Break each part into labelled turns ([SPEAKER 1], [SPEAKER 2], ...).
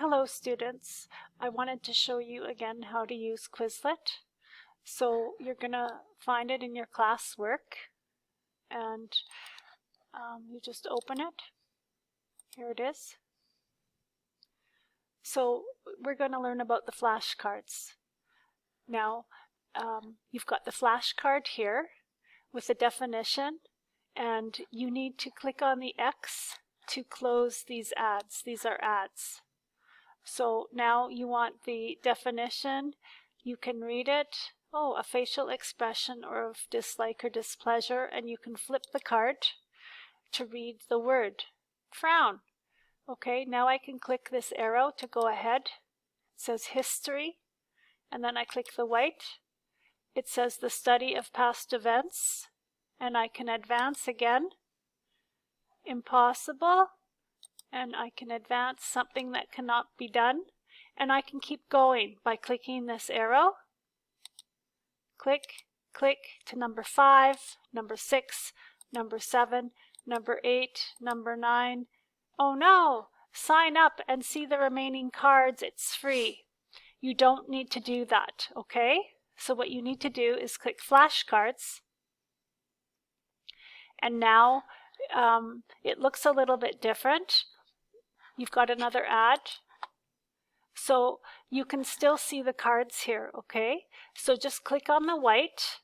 [SPEAKER 1] Hello students, I wanted to show you again how to use Quizlet. So you're going to find it in your classwork and you just open it. Here it is. So we're going to learn about the flashcards. Now you've got the flashcard here with the definition, and you need to click on the X to close these ads. These are ads. So now you want the definition, you can read it, a facial expression or of dislike or displeasure, and you can flip the card to read the word, frown. Okay, now I can click this arrow to go ahead. It says history, and then I click the white. It says the study of past events, and I can advance again, impossible. And I can advance something that cannot be done, and I can keep going by clicking this arrow. Click, click to number 5, number 6, number 7, number 8, number 9. Oh no! Sign up and see the remaining cards. It's free. You don't need to do that, okay? So what you need to do is click flashcards, and now it looks a little bit different. You've got another ad. So you can still see the cards here, okay? So just click on the white,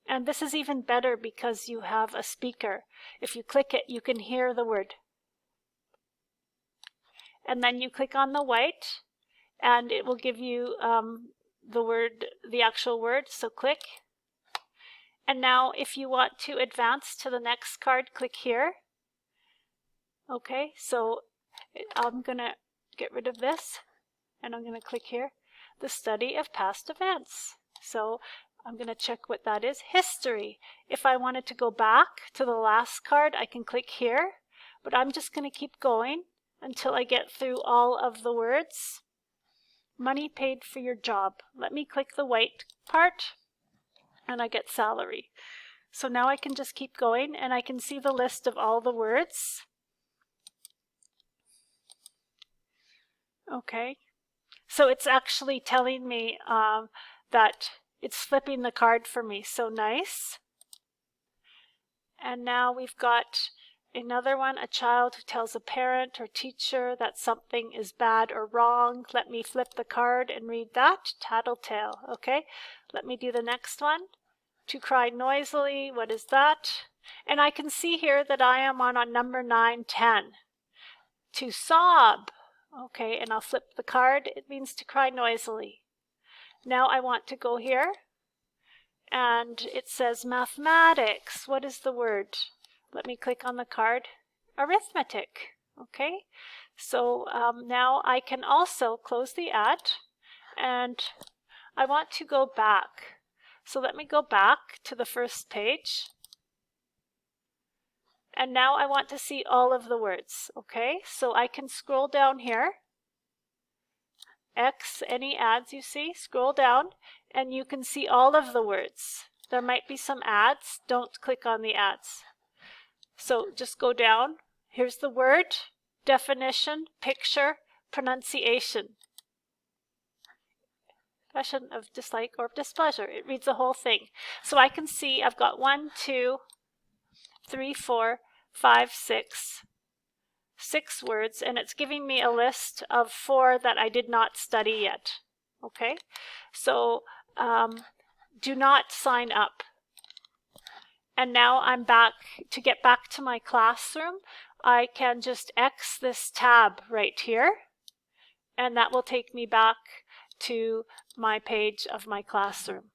[SPEAKER 1] and this is even better because you have a speaker. If you click it, you can hear the word. And then you click on the white, and it will give you the actual word, so click. And now if you want to advance to the next card, click here. Okay, so I'm going to get rid of this, and I'm going to click here, the study of past events. So I'm going to check what that is, history. If I wanted to go back to the last card, I can click here, but I'm just going to keep going until I get through all of the words. Money paid for your job. Let me click the white part, and I get salary. So now I can just keep going, and I can see the list of all the words. Okay, so it's actually telling me that it's flipping the card for me, so nice. And now we've got another one, a child who tells a parent or teacher that something is bad or wrong. Let me flip the card and read that, tattletale. Okay, let me do the next one. To cry noisily, what is that? And I can see here that I am on number 9, 10. To sob. Okay, and I'll flip the card. It means to cry noisily. Now I want to go here, and it says mathematics. What is the word? Let me click on the card. Arithmetic. Okay, so now I can also close the ad, and I want to go back. So let me go back to the first page. And now I want to see all of the words, okay? So I can scroll down here, X, any ads you see, scroll down, and you can see all of the words. There might be some ads, don't click on the ads. So just go down, here's the word, definition, picture, pronunciation. Expression of dislike or displeasure, it reads the whole thing. So I can see I've got 1, 2, 3, 4, 5, 6 words, and it's giving me a list of 4 that I did not study yet. Okay, so do not sign up. And now I'm back. To get back to my classroom, I can just X this tab right here, and that will take me back to my page of my classroom.